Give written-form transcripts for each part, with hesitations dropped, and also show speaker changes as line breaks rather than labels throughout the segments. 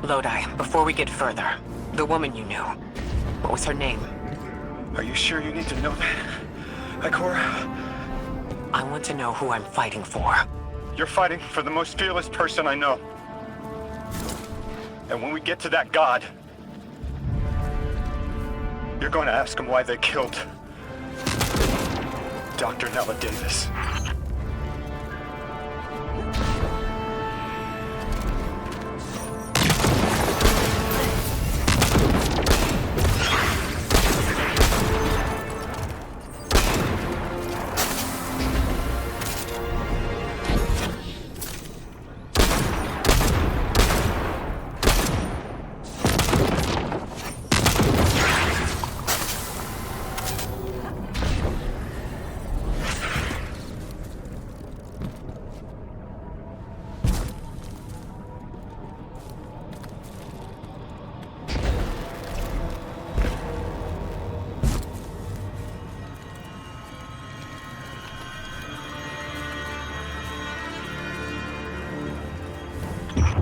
Lodi, before we get further, the woman you knew, what was her name?
Are you sure you need to know that? Ikora?
I want to know who I'm fighting for.
You're fighting for the most fearless person I know. And when we get to that god, you're going to ask him why they killed Dr. Nella Davis.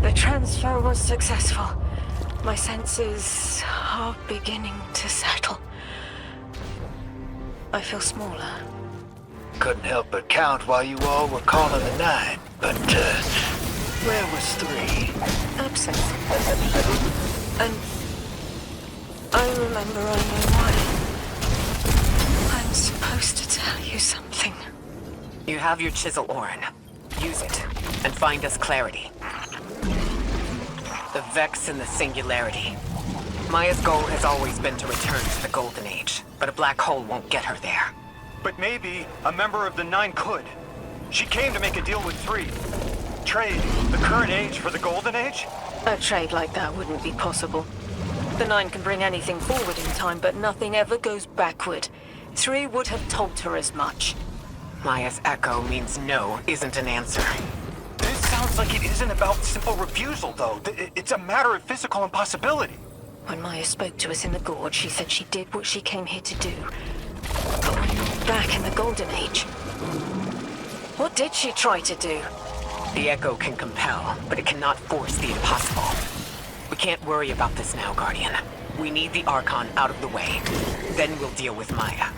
The transfer was successful. My senses are beginning to settle. I feel smaller.
Couldn't help but count while you all were calling the 9, but, where was 3?
Absent. And I remember I know why. I'm supposed to tell you something.
You have your chisel, Orin. Use it, and find us clarity. The Vex and the Singularity. Maya's goal has always been to return to the Golden Age, but a black hole won't get her there.
But maybe a member of the 9 could. She came to make a deal with 3. Trade the current age for the Golden Age?
A trade like that wouldn't be possible. The 9 can bring anything forward in time, but nothing ever goes backward. 3 would have told her as much.
Maya's echo means no isn't an answer.
This sounds like it isn't about simple refusal, though. It's a matter of physical impossibility.
When Maya spoke to us in the Gorge, she said she did what she came here to do. But we're not back in the Golden Age. What did she try to do?
The echo can compel, but it cannot force the impossible. We can't worry about this now, Guardian. We need the Archon out of the way. Then we'll deal with Maya.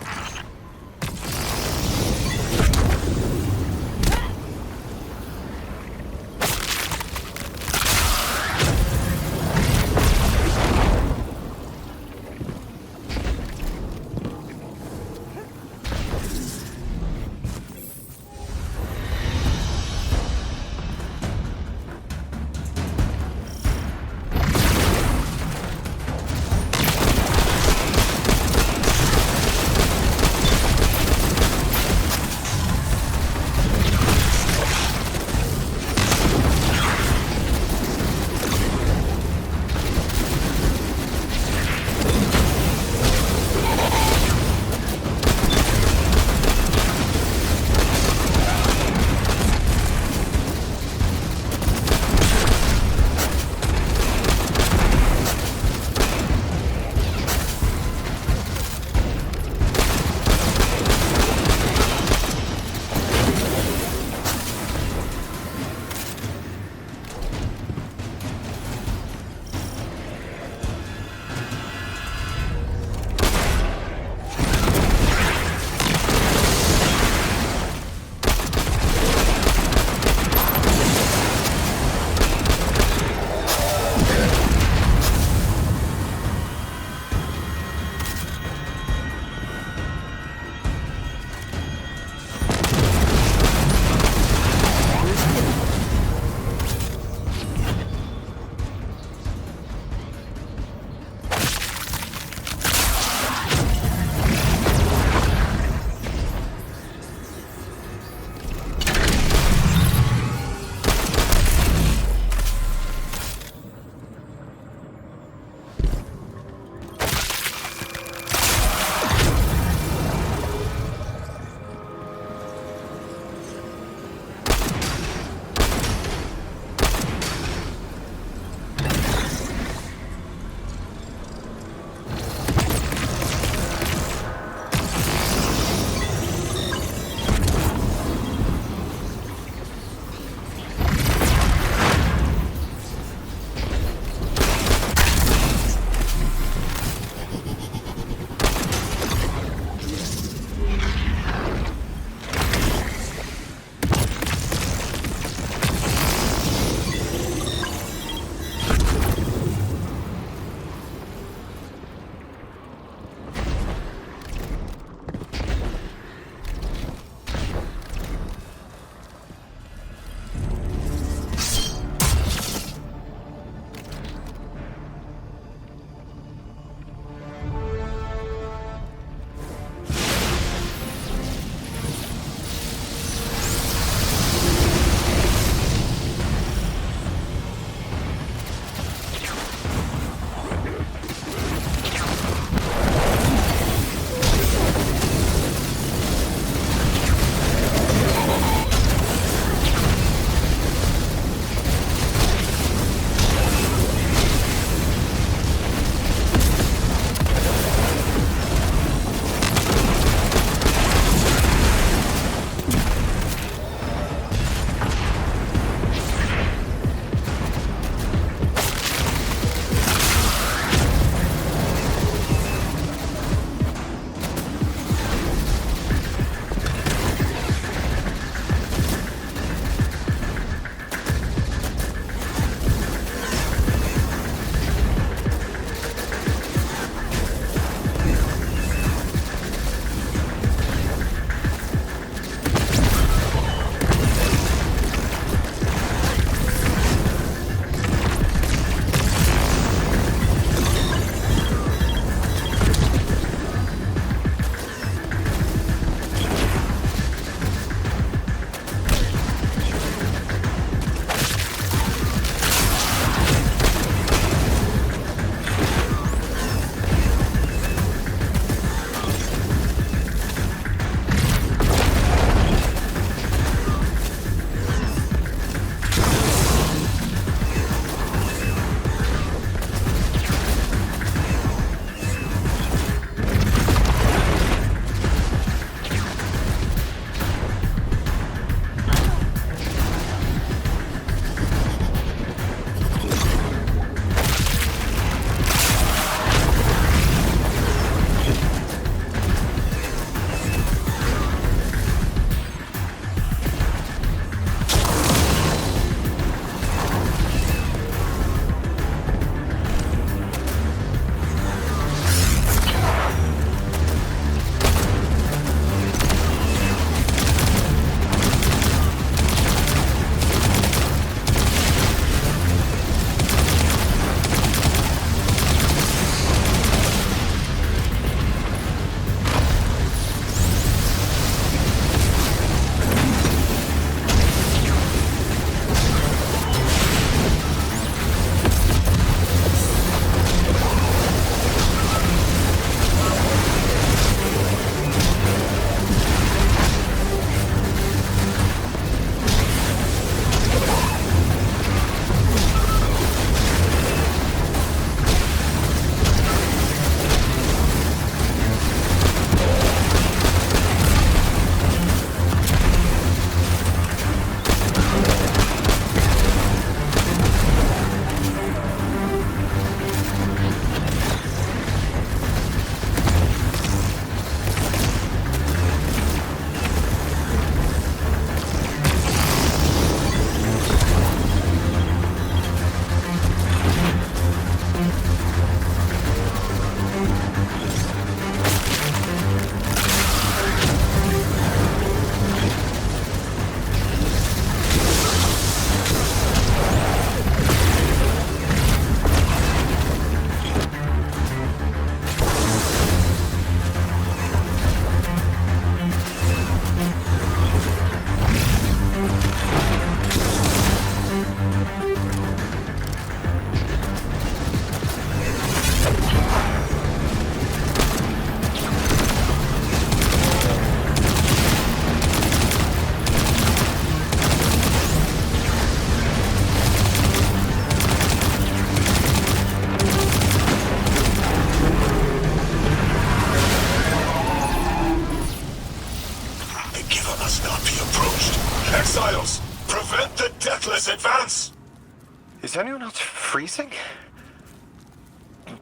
Is anyone else freezing?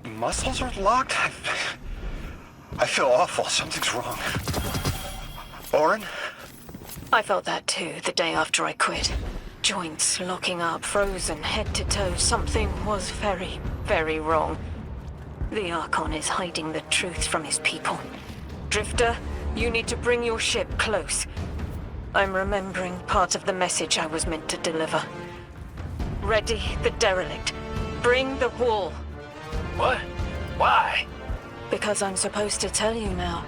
Muscles are locked? I feel awful. Something's wrong. Oren?
I felt that too, the day after I quit. Joints locking up, frozen head to toe. Something was very, very wrong. The Archon is hiding the truth from his people. Drifter, you need to bring your ship close. I'm remembering part of the message I was meant to deliver. Ready the derelict. Bring the wall.
What? Why?
Because I'm supposed to tell you now.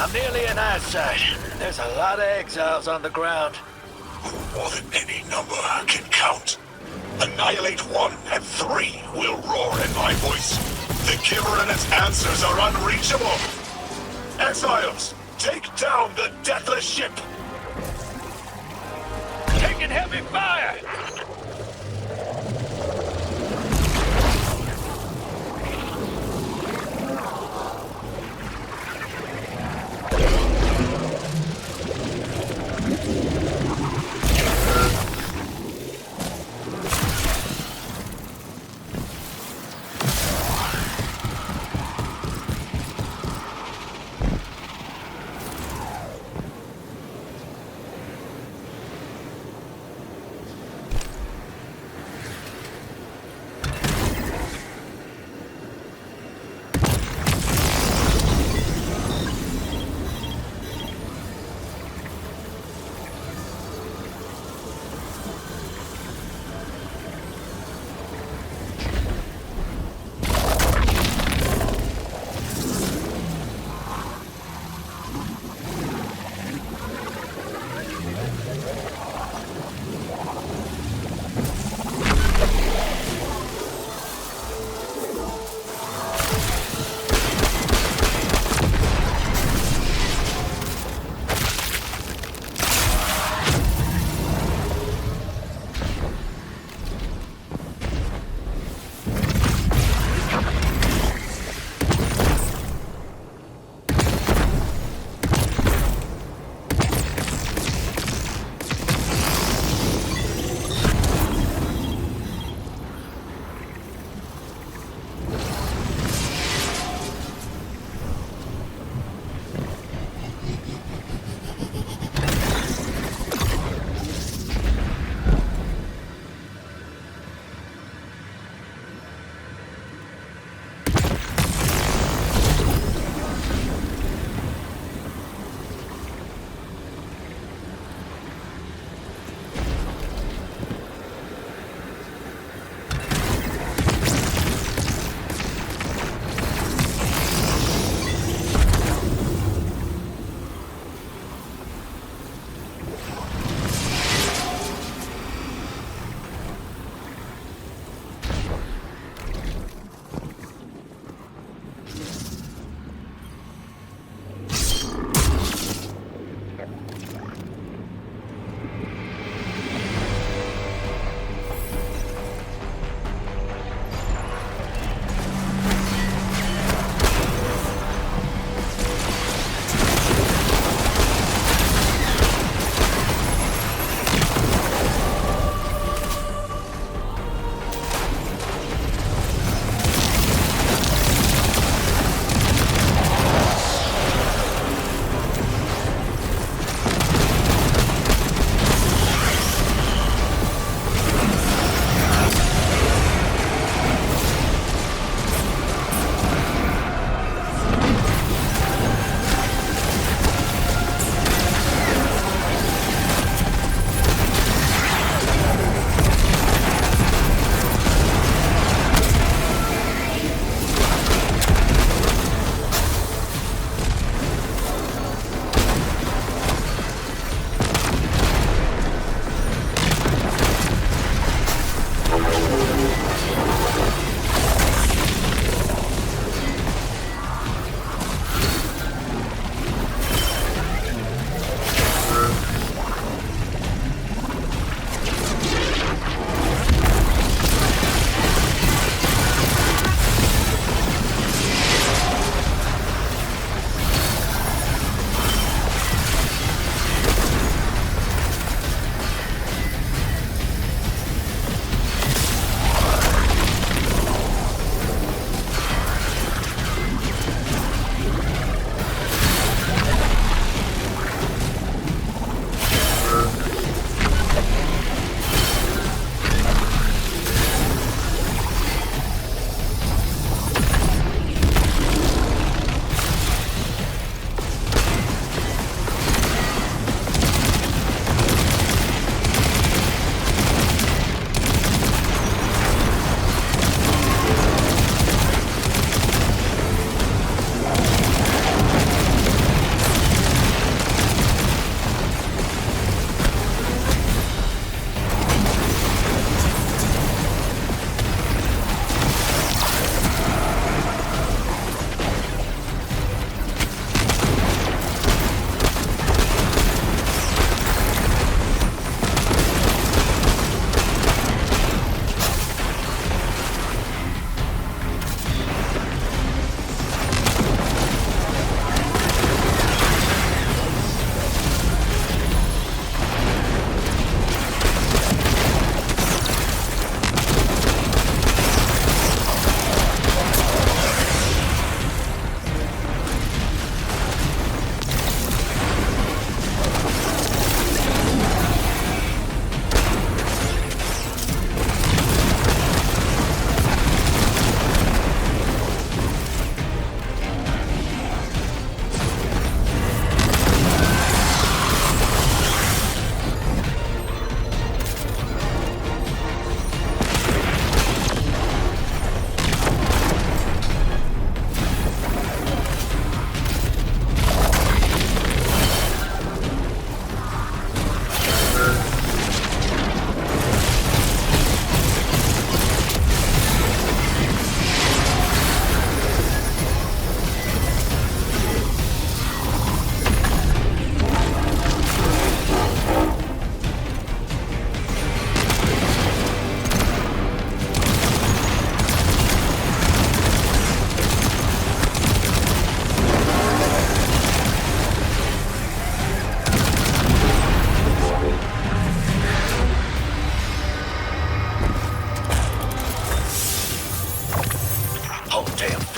I'm nearly an eyesight. There's a lot of exiles on the ground.
Who more than any number can count. Annihilate 1 and 3 will roar in my voice. The Giver and its answers are unreachable. Exiles, take down the deathless ship.
Taking heavy fire!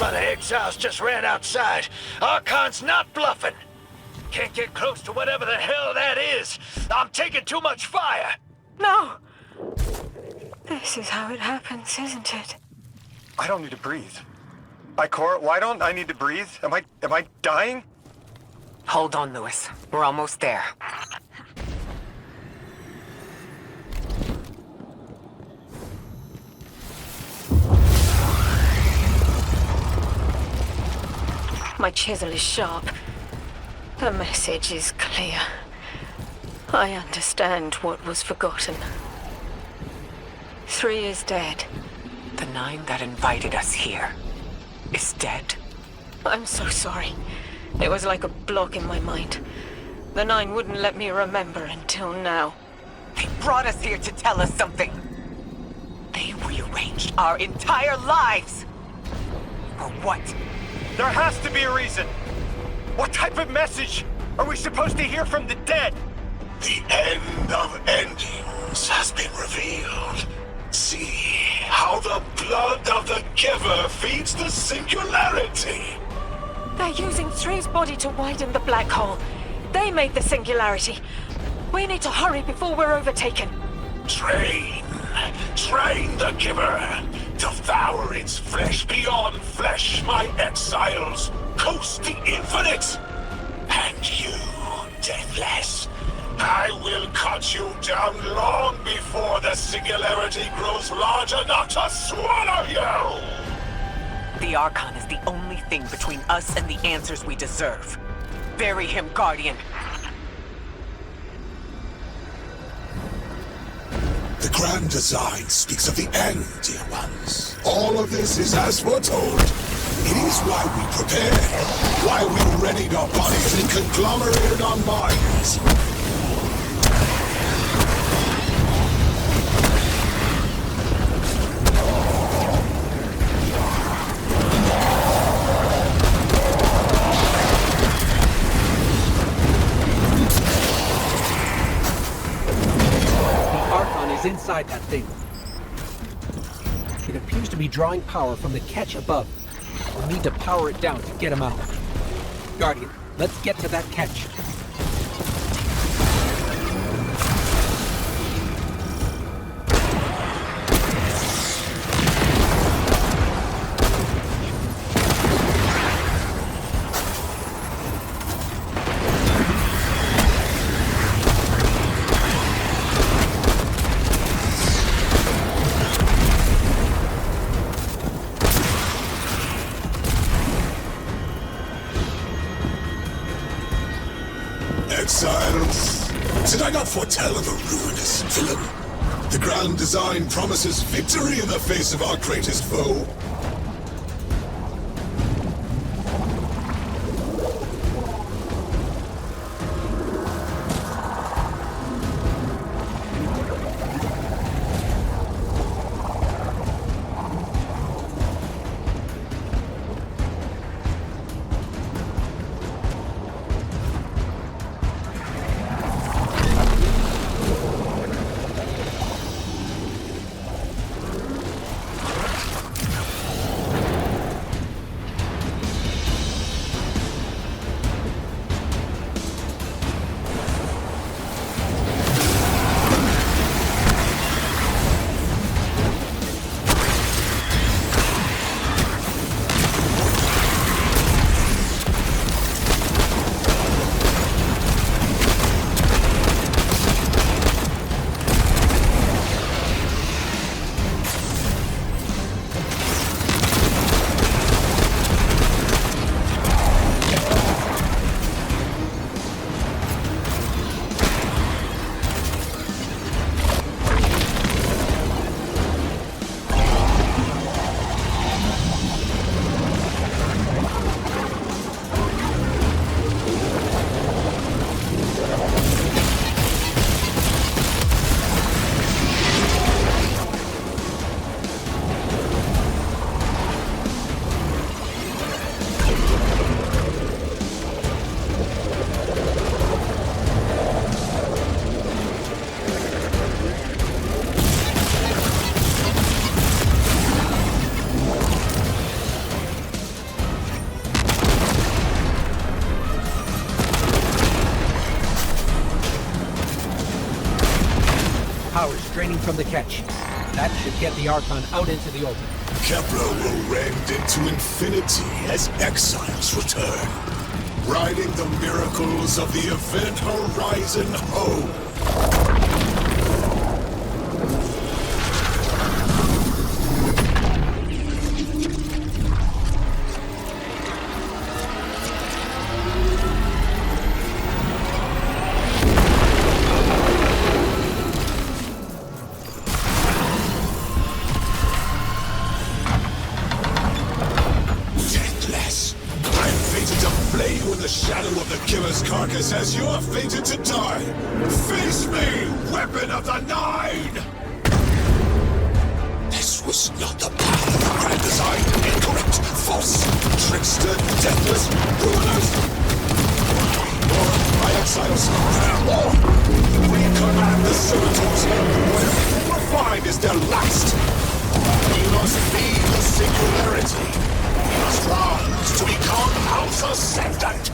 flood of exiles just ran outside. Archon's not bluffing. Can't get close to whatever the hell that is. I'm taking too much fire.
No! This is how it happens, isn't it?
I don't need to breathe. Ikora, why don't I need to breathe? Am I dying?
Hold on, Lewis. We're almost there.
My chisel is sharp. The message is clear. I understand what was forgotten. 3 is dead.
The 9 that invited us here is dead.
I'm so sorry. It was like a block in my mind. The 9 wouldn't let me remember until now.
They brought us here to tell us something. They rearranged our entire lives. For what?
There has to be a reason. What type of message are we supposed to hear from the dead?
The end of endings has been revealed. See how the blood of the giver feeds the singularity.
They're using 3's body to widen the black hole. They made the singularity. We need to hurry before we're overtaken.
Train the giver. Devour its flesh beyond flesh, my exiles. Coast the infinite. And you, Deathless, I will cut you down long before the singularity grows large enough to swallow you!
The Archon is the only thing between us and the answers we deserve. Bury him, Guardian.
The grand design speaks of the end, dear ones. All of this is as foretold. It is why we prepared, why we readied our bodies and conglomerated our minds.
Inside that thing. It appears to be drawing power from the catch above. We'll need to power it down to get him out. Guardian, let's get to that catch.
Exiles, did I not foretell of a ruinous villain? The grand design promises victory in the face of our greatest foe.
emanating from the catch. That should get the Archon out into the open.
Kepler will rend into infinity as exiles return, riding the miracles of the event horizon home. Carcass as you are fated to die. Face me, weapon of the Nine! This was not the path of the grand design. Incorrect, false, trickster, deathless, ruiners. More, my exiles, more. We command the servitors. What everything refined is their last. We must feed the singularity. We must rise to become House Ascendant.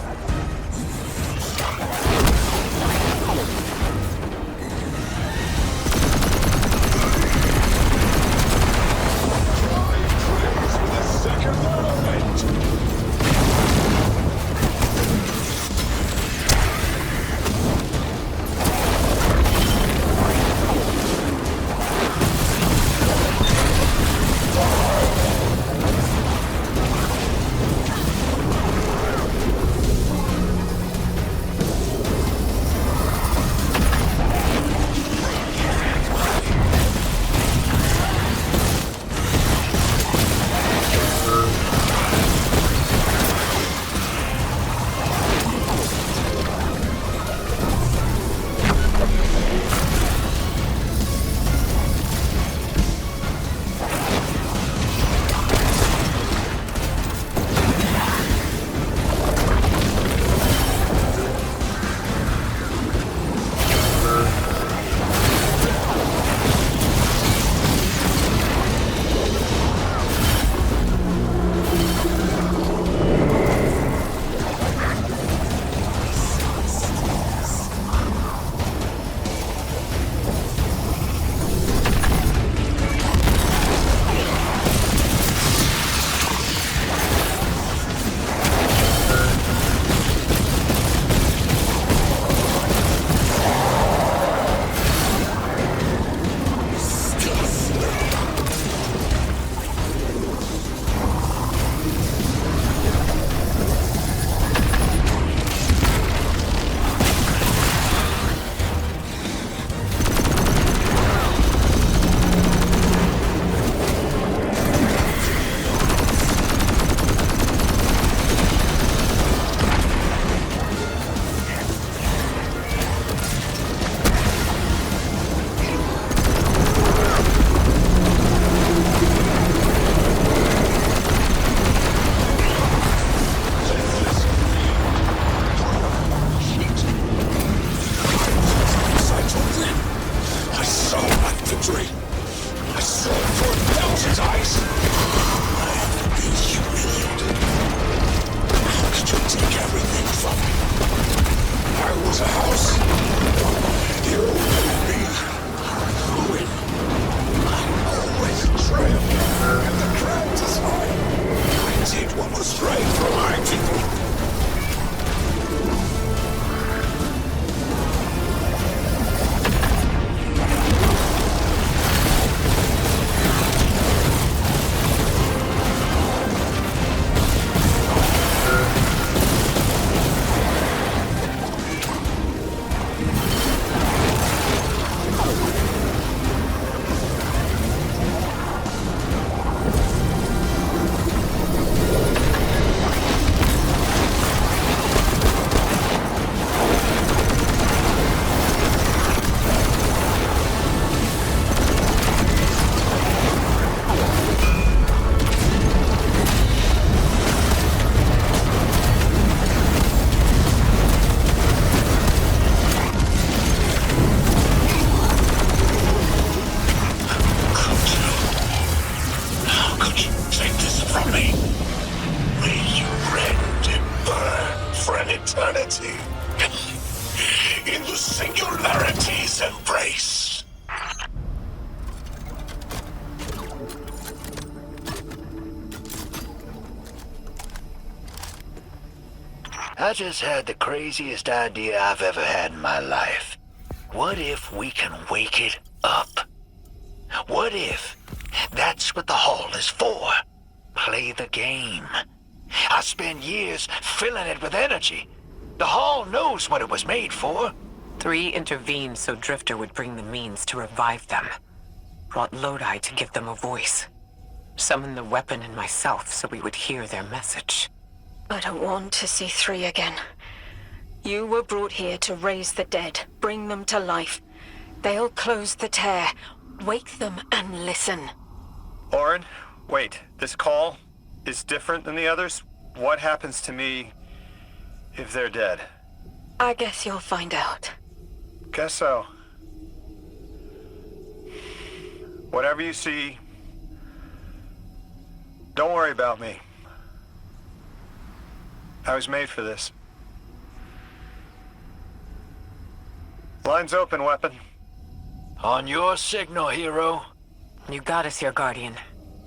in the singularity's embrace.
I just had the craziest idea I've ever had in my life. What if we can wake it up? What if that's what the Hall is for? Play the game. I spent years filling it with energy. The Hall knows what it was made for.
3 intervened so Drifter would bring the means to revive them. Brought Lodi to give them a voice. Summoned the weapon in myself so we would hear their message.
I don't want to see 3 again. You were brought here to raise the dead, bring them to life. They'll close the tear. Wake them and listen.
Orin, wait. This call is different than the others? What happens to me if they're dead?
I guess you'll find out.
Guess so. Whatever you see, don't worry about me. I was made for this. Line's open, weapon.
On your signal, hero.
You got us here, Guardian.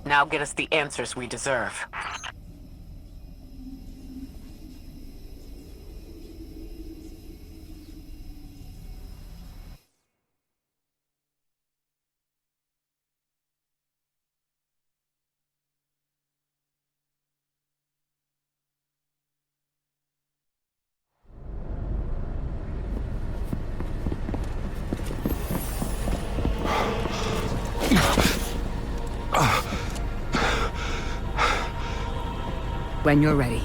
Now get us the answers we deserve.
When you're ready.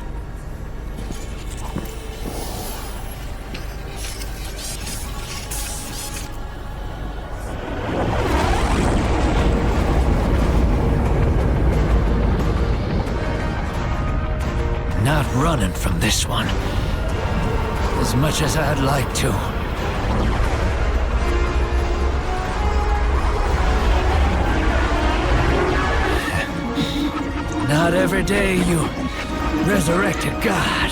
Not running from this one. As much as I'd like to. Not every day you resurrect a god.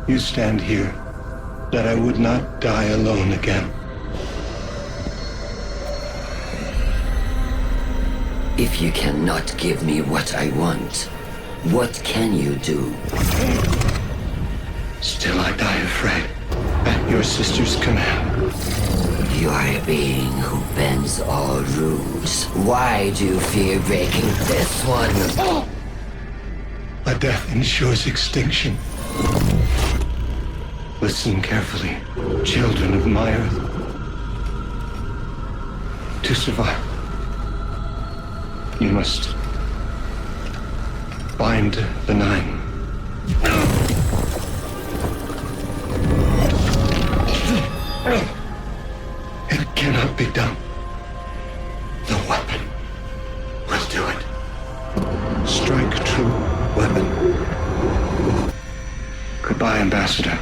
You stand here, that I would not die alone again.
If you cannot give me what I want, what can you do?
Still I die afraid, at your sister's command.
You are a being who bends all rules. Why do you fear breaking this one?
A death ensures extinction. Listen carefully, children of my earth. To survive, you must bind the 9. It cannot be done. The weapon will do it. Strike true, weapon. Goodbye, Ambassador.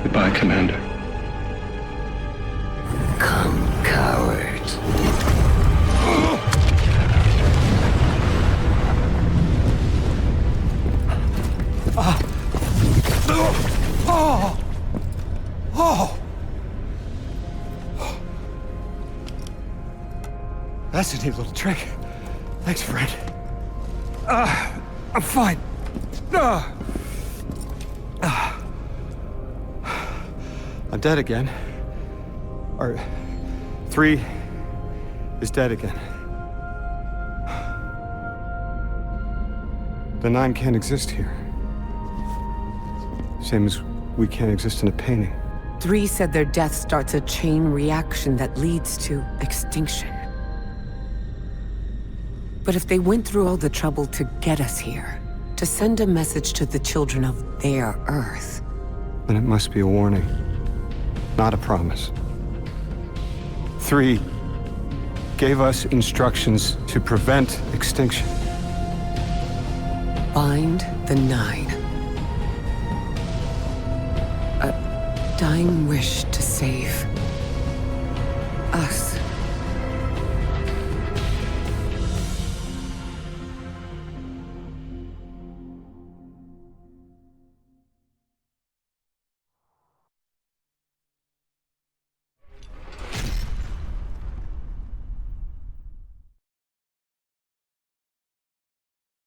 Goodbye, Commander.
Come, coward.
That's a neat little trick. Thanks, friend. I'm fine. I'm dead again. Or 3 is dead again. The 9 can't exist here. Same as we can't exist in a painting.
3 said their death starts a chain reaction that leads to extinction. But if they went through all the trouble to get us here, to send a message to the children of their Earth...
then it must be a warning.
not a promise. 3 gave us instructions to prevent extinction.
Find the 9. A dying wish to save us.